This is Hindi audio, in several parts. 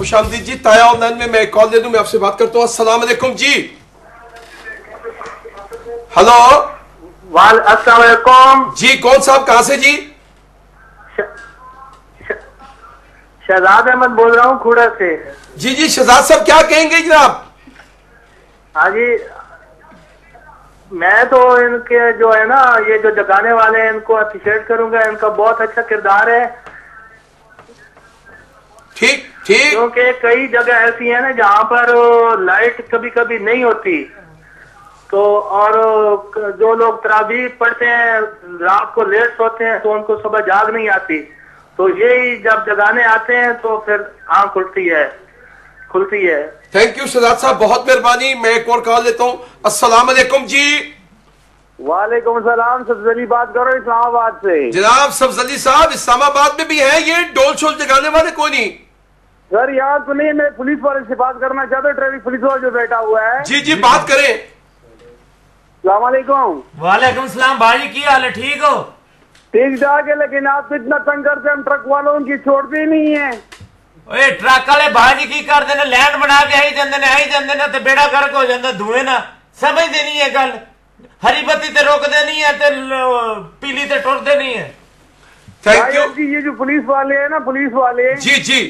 खुशामदीद जी। ताया ऑनलाइन में मैं कॉल दे दूं, मैं आपसे बात करता हूँ। अस्सलाम वालेकुम जी। हेलो अस्सलाम वालेकुम जी, कौन साहब, कहां से जी? शहजाद अहमद बोल रहा हूँ खुड़ा से। जी जी शहजाद साहब, क्या कहेंगे जनाब? हाँ जी, मैं तो इनके जो है ना, ये जो जगाने वाले हैं इनको अप्रिशिएट करूंगा, इनका बहुत अच्छा किरदार है। ठीक ठीक। क्योंकि कई जगह ऐसी है ना जहाँ पर लाइट कभी कभी नहीं होती, तो और जो लोग तरावी पढ़ते हैं रात को लेट सोते हैं तो उनको सुबह जाग नहीं आती, तो यही जब जगाने आते हैं तो फिर आँख खुलती है। थैंक यू शहजाद साहब, बहुत मेहरबानी। मैं एक और कॉल लेता हूँ। अस्सलाम वालेकुम जी। वालेकुम सलाम, सब्जली बात करो इस्लामाबाद से। जनाब सब्जली साहब, इस्लामाबाद में भी है ये डोल शोल जगाने वाले? कोई नहीं सर, यहाँ तो नहीं, मैं पुलिस वाले से बात करना चाहता हूँ, ट्रैफिक पुलिस वाला जो बैठा हुआ है। जी जी, बात करें। सलाम वालेकुम। वालेकुम सलाम भाई, की हाल है? ठीक हो? ठीक ठाक है, लेकिन आप तो इतना तंग करते हैं, हम ट्रक वालों की छोड़ते ही नहीं है। ओए ट्रक वाले भाजी की करते ने, लैंड बना के आई जाते ने ते बेड़ा गर्क हो जाता धुएं ना। समझते नहीं है गल, हरी बत्ती ते रोकते नहीं है ते पीली ते टुरते नहीं है। थैंक यू जी। ये जो पुलिस वाले हैं ना, पुलिस वाले, जी जी,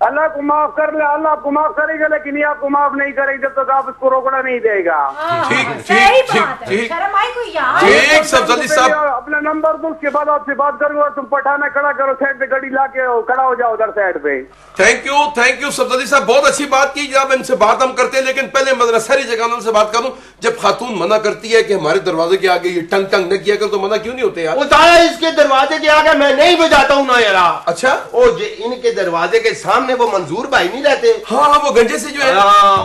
अल्लाह को माफ कर ले, अल्लाह आपको माफ करेगा, लेकिन ये आपको माफ नहीं करेगा जब तक आप इसको रोकना नहीं देगा। ठीक सही ठीक बात है। ठीक शर्म आई कोई यार? ठीक। सब्जली साहब अपना नंबर दो, उसके बाद आपसे बात करूंगा। तुम पठाना खड़ा करो, साइड पे गाड़ी ला के खड़ा हो जाओ उधर साइड पे। थैंक यू सब्जली साहब, बहुत अच्छी बात की। जब इनसे बात हम करते हैं, लेकिन पहले मदरसा जगानों से बात करूं। जब खातून मना करती है कि हमारे दरवाजे के आगे ये टंग टंग न किया कर, तो मना क्यों नहीं होते यार? उतारा इसके दरवाजे के आगे मैं नहीं बजाता हूँ ना यार। अच्छा, ओ जे इनके दरवाजे के सामने वो मंजूर भाई नहीं रहते? हाँ वो गंजे से जो है,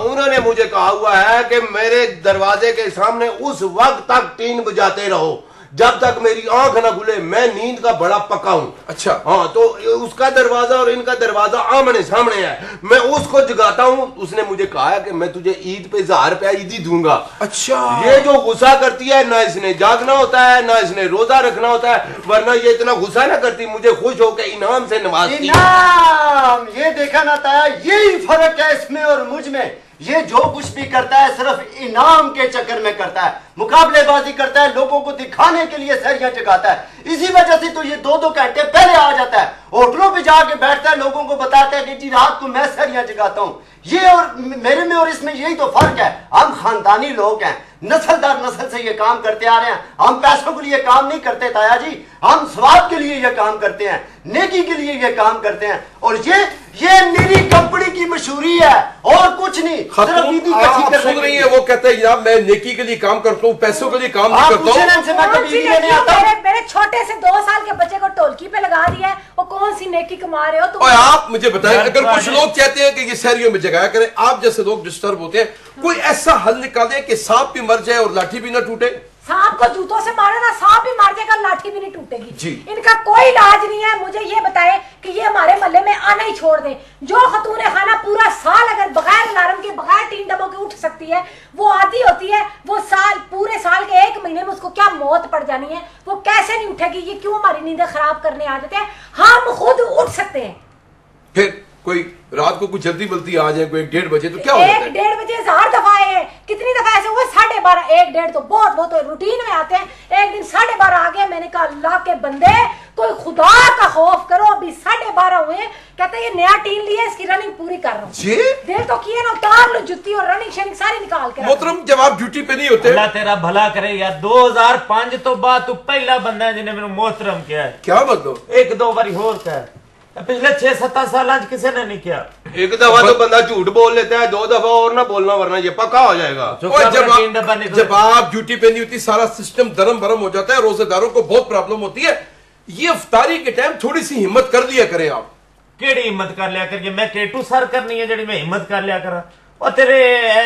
उन्होंने मुझे कहा हुआ है कि मेरे दरवाजे के सामने उस वक्त तक टीन बजाते रहो जब तक मेरी आंख ना खुले। मैं नींद का बड़ा पक्का हूँ। अच्छा हाँ, तो उसका दरवाजा और इनका दरवाजा आमने सामने है, मैं उसको जगाता हूँ। उसने मुझे कहा है कि मैं तुझे ईद पे 1000 रुपया ईदी दूंगा। अच्छा, ये जो गुस्सा करती है ना, इसने जागना होता है ना इसने रोजा रखना होता है, वरना ये इतना गुस्सा ना करती, मुझे खुश होकर इनाम से नवाजती। इनाम, ये देखा ना था, यही फर्क है इसमें और मुझ में। ये जो कुछ भी करता है सिर्फ इनाम के चक्कर में करता है, मुकाबलेबाजी करता है, लोगों को दिखाने के लिए सहरियां जगाता है। इसी वजह से तो ये 2-2 घंटे पहले आ जाता है, होटलों पे जाके बैठता है, लोगों को बताता है कि जी रात को मैं सहरियां जगाता हूँ। ये और मेरे में और इसमें यही तो फर्क है। हम खानदानी लोग हैं, नस्ल दर नस्ल से ये काम करते आ रहे हैं। हम पैसों के लिए काम नहीं करते ताया जी, हम स्वाब के लिए ये काम करते हैं, नेकी के लिए ये काम करते हैं। और ये मेरी कंपनी की मशहूरी है और कुछ नहीं। आप सुन रही है, वो कहते हैं यार मैं नेकी के लिए काम करता हूँ, पैसों के लिए काम नहीं करता हूँ। मेरे छोटे से 2 साल के बच्चे को टोलकी पे लगा दिया है, वो कौन सी नेकी कमा रहे हो तुम? आप मुझे बताएं, अगर कुछ लोग कहते हैं कि ये शहरियों में जगाया करें, आप जैसे लोग डिस्टर्ब होते हैं, कोई ऐसा हल निकाले कि सांप भी मर जाए और लाठी भी ना टूटे? सांप को जूतों से मारे ना, सांप भी मार जाएगा, लाठी भी नहीं टूटेगी जी। इनका कोई इलाज नहीं है। मुझे ये बताए कि ये हमारे मोहल्ले में आना ही छोड़ दें। जो खतूने खाना पूरा साल अगर बगैर अलार्म के, बगैर 3 डब्बों के उठ सकती है, वो आती होती है, वो पूरे साल के 1 महीने में उसको क्या मौत पड़ जानी है, वो कैसे नहीं उठेगी? ये क्यों हमारी नींदें खराब करने आ जाते हैं? हम खुद उठ सकते हैं। फिर कोई रात को कुछ जल्दी बल्दी आ जाए, कोई 1-1:30 बजे, तो क्या हो जाता है? 1-1:30 बजे 1000 दफा है। कितनी दफा ऐसे हुआ? 12:30, 1-1:30 तो बहुत तो रूटीन में आते हैं। एक दिन 12:30 आ गए, मैंने कहा अल्लाह के बंदे कोई खुदा का खौफ करो, अभी 12:30 हुए। कहते ये नया टीम लिया, इसकी रनिंग पूरी कर रहा हूँ। देर तो किए ना, उतार लो जुत्ती और रनिंग शनिंग सारी निकाल के। मोहतरम, जब आप ड्यूटी पे नहीं होते, अल्लाह तेरा भला करे यार। 2005 तो बाद तू पहला बंदा है जिन्हें मैंने मोहतरम किया है। क्या मतलब? 1-2 बारी होर का पिछले 6-7 साल किसी ने नहीं किया। एक दफा तो बंदा झूठ बोल लेता है, 2 दफा और ना बोलना, वरना ये पक्का हो जाएगा। जब आप ड्यूटी पे नहीं होती, सारा सिस्टम दरम भरम हो जाता है, रोजेदारों को बहुत प्रॉब्लम होती है। ये इफ्तारी के टाइम थोड़ी सी हिम्मत कर लिया करें आप। केड़ी हिम्मत कर लिया करिए? मैं केटू सर करनी है जेडी मैं हिम्मत कर लिया करा? और तेरे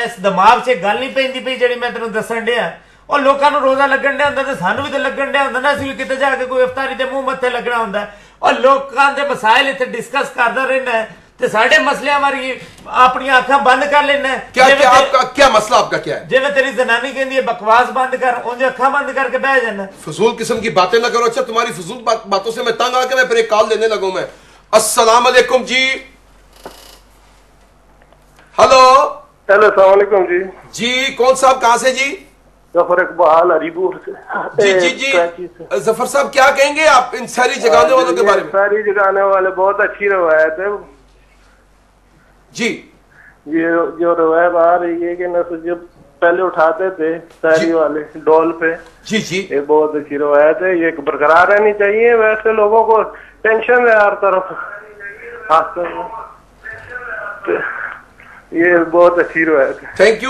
इस दिमाग से गल नहीं पैंदी पई जेडी मैं तेनू दसन दिया। और लोगों को रोजा लगन दिया होंदा ते सानू भी ते लगन दिया होंदा ना, असीं भी किते जाके कोई इफ्तारी दे मुंह मत्थे लगना होंदा है। और लोगों के मसाइल इतने डिस्कस करता रहना है, ते साडे मसले हमारी अपनी आंखें बंद कर लेना है। क्या मसला आपका क्या है? जिवें तेरी जनानी कहती है बकवास बंद कर, उन्हें अखा बंद करके बह जाना। फजूल किस्म की बातें ना करो। अच्छा, तुम्हारी फजूल बातों से मैं तंग आके मैं फिर एक कॉल लेने लगूं मैं। अस्सलाम वालेकुम जी। हेलो हेलो, अस्सलाम वालेकुम जी। जी कौन साहब, कहाँ से जी? जफर इकबाल हरीपुर से। जी जफर साहब, क्या कहेंगे आप इन सारी जगाने वालों के बारे में? सारी जगाने वाले बहुत अच्छी रवायत है जी। ये जो रवायत आ रही है कि न जब पहले उठाते थे सारी वाले डोल पे, जी जी, ये बहुत अच्छी रवायत है, ये बरकरार रहनी चाहिए। वैसे लोगों को टेंशन है हर तरफ, ये बहुत अच्छी रवायत है। थैंक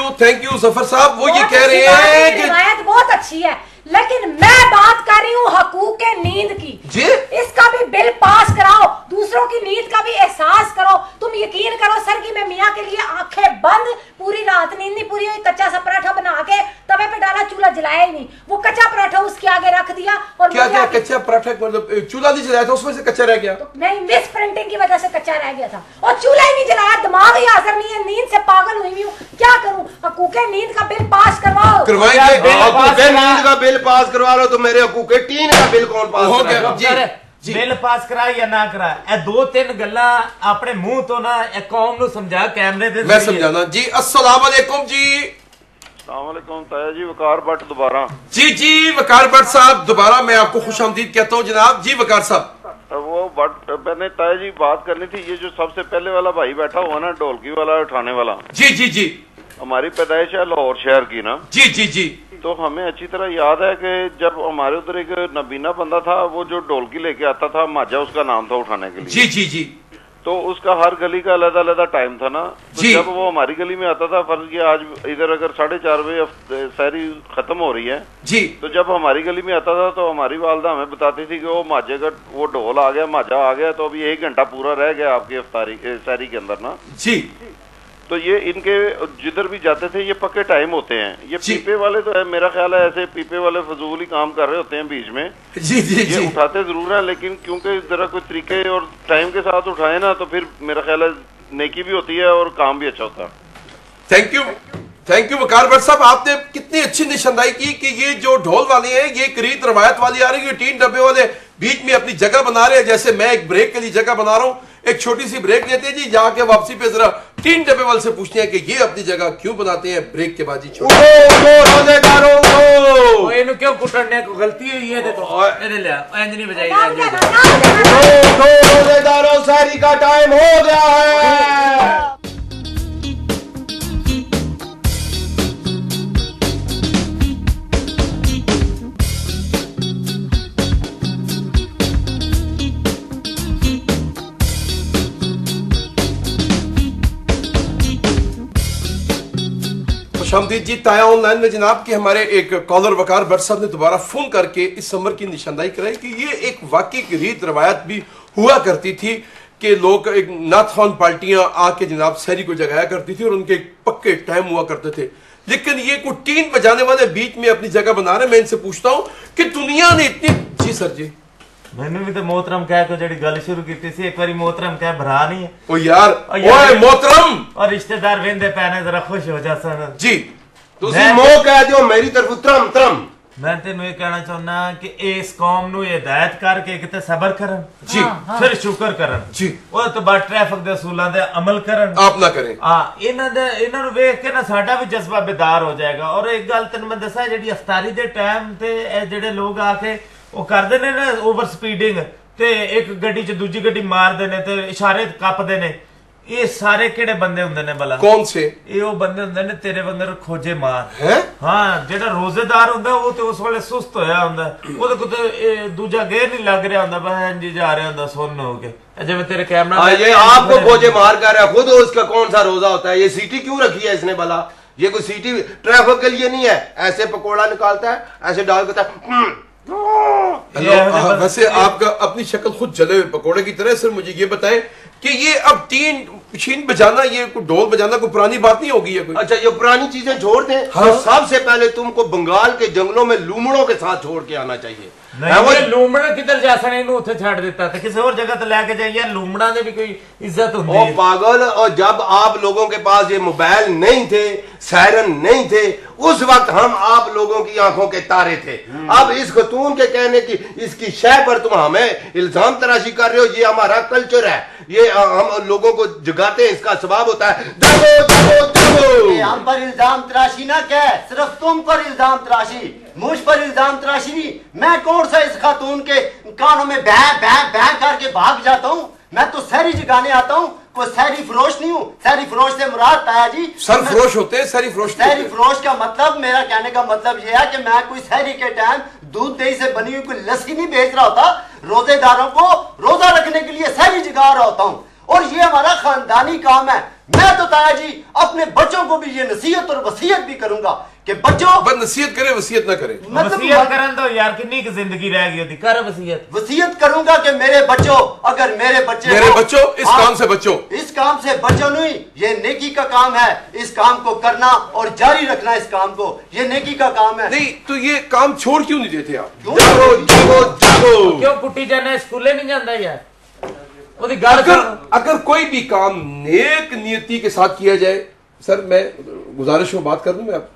यू जफर साहब। वो ये कह रहे हैं कि रवायत बहुत अच्छी है, लेकिन मैं बात कर रही हूँ हकूक नींद की जी। इसका भी बिल पास कराओ, दूसरों की नींद का भी एहसास करो। तुम यकीन करो सर की मैं मियाँ के लिए आंखें बंद, पूरी रात नींद नहीं पूरी हुई, कच्चा सा पराठा बना के तवे पे डाला, चूल्हा जलाया ही नहीं, वो कच्चा पराठा उसके आगे रख दिया। और क्या कच्चा पराठा, मतलब चूल्हा नहीं जलाया था, उसमें से कच्चा रह गया? तो नहीं, मिस प्रिंटिंग की वजह से कच्चा रह गया था और चूल्हा ही नहीं जलाया, दिमाग ही हाजिर नहीं है, नींद से पागल हुई हूँ, क्या करूँ? हकूके नींद का बिल पास करवाओ। करवाएंगे। नींद का बिल पास करवा लो तो मेरे हकूक टीन का बिल कौन पास हो गया? जी बिल पास करा या ना करा, ए दो तीन गल्ला अपने मुंह तो ना कौम नु समझा कैमरे दे मैं समझाना जी। अस्सलाम वालेकुम जी। अस्सलाम वालेकुम ताया जी, वकार भट्ट दोबारा। जी वकार भट्ट साहब दोबारा मैं आपको खुशामदीद कहता हूँ जनाब। जी वकार साहब, वो भट्ट मैंने ताया जी बात करनी थी, ये जो सबसे पहले वाला भाई बैठा हुआ ना ढोलकी वाला उठाने वाला, जी हमारी पैदाइश है लाहौर शहर की ना। जी तो हमें अच्छी तरह याद है कि जब हमारे उधर एक नबीना बंदा था, वो जो ढोलकी लेके आता था, माजा उसका नाम था उठाने के लिए। जी तो उसका हर गली का अलग अलग टाइम था ना। तो जब वो हमारी गली में आता था, फर्ज किया आज इधर अगर 4:30 बजे सहरी खत्म हो रही है जी, तो जब हमारी गली में आता था तो हमारी वालदा हमें बताती थी कि वो माजे का वो ढोल आ गया, माजा आ गया, तो अभी 1 घंटा पूरा रह गया आपकी अफ्तारी सहरी के अंदर ना जी। तो ये इनके जिधर भी जाते थे ये पक्के टाइम होते हैं। ये पीपे वाले तो है, मेरा ख्याल है ऐसे पीपे वाले फजूल ही काम कर रहे होते हैं बीच में। जी ये उठाते जरूर हैं, लेकिन क्योंकि जरा कोई तरीके और टाइम के साथ उठाए ना, तो फिर मेरा ख्याल है नेकी भी होती है और काम भी अच्छा होता है। थैंक यू वकार भट्ट साहब, आपने कितनी अच्छी निशानदाही की कि ये जो ढोल वाले हैं ये एक रीत रवायत वाली आ रही है, 3 डब्बे वाले बीच में अपनी जगह बना रहे हैं। जैसे मैं एक ब्रेक के लिए जगह बना रहा हूं, एक छोटी सी ब्रेक लेते हैं जी, जाके वापसी पे जरा 3 डब्बे वाले से पूछते हैं कि ये अपनी जगह क्यों बनाते हैं ब्रेक के बाद जी। क्यों कुटने को गलती हुई है, देखो इंज नहीं बजाई। रोजेदारों सारी का टाइम हो गया है। खुशामदीद जी ताया ऑनलाइन में जनाब कि हमारे एक कॉलर वकार भट्ट साहब ने दोबारा फोन करके इस समर की निशानदाही कराई कि ये एक वाकई की रीत रवायत भी हुआ करती थी कि लोग एक नाथवान पार्टियां आके जनाब सहरी को जगाया करती थी और उनके पक्के टाइम हुआ करते थे। लेकिन ये कोई 3 बजाने वाले बीच में अपनी जगह बना रहे। मैं इनसे पूछता हूं कि दुनिया ने इतनी। जी सर जी, मैंने भी तो मोहतरम कह के जड़ी गल शुरू की थी, एक बारी मोहतरम कह भरा नहीं है ओ यार, ओए मोहतरम और रिश्तेदार वेंदे पैने जरा खुश हो जासन जी। तुसी मोह कह दियो मेरी तरफ तरम तरम। मैं तेन ये कहना चाहना कि इस कौम नू हिदायत करके किते सबर करन जी, फिर शुक्र करन जी, और तो बाद ट्रैफिक दे असूलां दे अमल करन, आप ना करें। इन्हां नू वेख के ना साडा भी जज्बा बेदार हो जाएगा। और एक गल तेन मैं दसा, जेडी अफ्तारी दे टाइम ते जेडे लोग आके वो करते ने ना ओवर स्पीडिंग ते एक गड्डी च दूजी गड्डी मारदे ने ते इशारे कपदे ने, ये सारे केड़े बंदे हुंदे ने भला? कौन से? ये वो बंदे हुंदे ने तेरे वंगर खोजे मार है। हाँ, जेड़ा रोजेदार हुंदा वो ते उस वेले सुस्त होया हुंदा, ओदे को ते दूजा गेर नहीं लग रहा हुंदा, बहन जी जा रहा हुंदा सुन्न हो के। जिवें तेरे कैमरा ये आपको खोजे मार कर रहा है, खुद उसका कौन सा रोजा होता है? ये सीटी क्यों रखी है इसने भला? ये कोई सीटी ट्रैफिक के लिए नहीं है, ऐसे पकोड़ा निकालता है, ऐसे डाल देता है। वैसे आपका अपनी शक्ल खुद जले हुए पकोड़े की तरह। सर मुझे ये बताएं कि ये अब 3 मशीन बजाना, ये ढोल बजाना कोई पुरानी बात नहीं होगी? कोई अच्छा, ये पुरानी चीजें छोड़ दें। हाँ? तो सबसे पहले तुमको बंगाल के जंगलों में लूमड़ों के साथ छोड़ के आना चाहिए। लूमड़ा किधर जा सकने, उसे छड़ देता था, किसी और जगह तो लेके जाइए। लूमड़ा ने भी कोई इज्जत होती है पागल। और जब आप लोगों के पास ये मोबाइल नहीं थे, सायरन नहीं थे, उस वक्त हम आप लोगों की आंखों के तारे थे। अब इस खतून के कहने की इसकी शय पर तुम हमें इल्जाम तराशी कर रहे हो। ये हमारा कल्चर है, ये हम लोगों को जगाते हैं, इसका स्वभाव होता है जागो जागो जागो। हम पर इल्जाम तराशी ना क्या, सिर्फ तुम पर इल्जाम तराशी, मुझ पर इल्जाम तराशी नहीं। मैं कौन सा इस खातून के कानों में बैं बैं बैं करके भाग जाता हूँ? मैं तो सहरी जगाने आता हूँ, कोई सहरी फरोश नहीं हूँ। सहरी फरोश से मुराद ताया जी सरफरोश होते हैं, सहरी फरोश। सहरी फरोश का मतलब, मेरा कहने का मतलब यह है कि मैं कोई सहरी के टाइम दूध दही से बनी हुई कोई लस्सी नहीं बेच रहा होता, रोजेदारों को रोजा रखने के लिए सहरी जगा रहा होता हूँ। और ये हमारा खानदानी काम है। मैं तो ताया जी अपने बच्चों को भी ये नसीहत और वसीयत भी करूंगा कि बच्चों बस नसीहत करे, वसीयत ना करे। वसीयत करन दो यार, कितनी की जिंदगी रह गई होती, कर वसीयत। वसीयत करूंगा कि मेरे बच्चों, अगर मेरे बच्चे इस काम से बचो, इस काम से बचो नहीं। ये नेकी का काम है, इस काम को करना और जारी रखना, इस काम को, ये नेकी का काम है। नहीं तो ये काम छोड़ क्यों नहीं देते आप? जागो जागो जागो। क्यों कुट्टी जाना, स्कूले नहीं जाता यार? अगर कोई भी काम नेक नियति के साथ किया जाए, सर मैं गुजारिश में बात कर दूं मैं आप,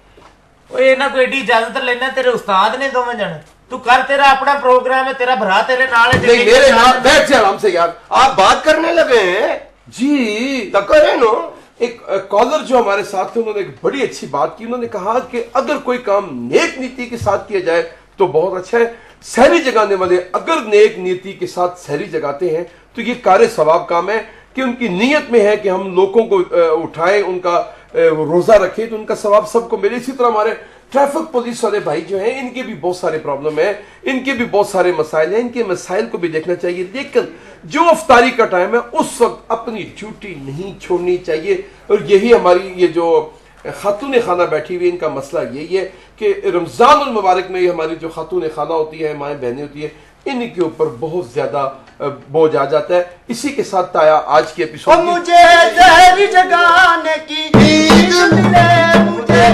ना कोई एडी इजाजत लेना, तेरे उस्ताद ने दोवें जाने, तू कर, तेरा अपना प्रोग्राम है, तेरा भरा तेरे नाल है। नहीं मेरे नाल बैठ जा आराम से यार, आप बात करने लगे हैं जी। टक्कर है नो। एक कॉलर जो हमारे साथ थे उन्होंने एक बड़ी अच्छी बात की। उन्होंने कहा कि अगर कोई काम नेक नीति के साथ किया जाए तो बहुत अच्छा है। सहरी जगाने वाले अगर नेक नीति के साथ सहरी जगाते हैं तो ये कार्य सवाब काम है कि उनकी नीयत में है कि हम लोगों को उठाएं, उनका रोजा रखें तो उनका सवाब सबको मिले। इसी तरह हमारे ट्रैफिक पुलिस वाले भाई जो हैं, इनके भी बहुत सारे प्रॉब्लम है, इनके भी बहुत सारे मसाइल हैं, इनके मसाइल को भी देखना चाहिए। लेकिन जो अफ्तारी का टाइम है उस वक्त अपनी ड्यूटी नहीं छोड़नी चाहिए। और यही हमारी ये जो खातून खाना बैठी हुई, इनका मसला यही है कि रमजान मुबारक में हमारी जो खातून खाना होती है, माएँ बहनें होती है, इनके ऊपर बहुत ज्यादा बोझ आ जाता है। इसी के साथ ताया आज की एपिसोड मुझे जहरी जगाने की नींद मिले, मुझे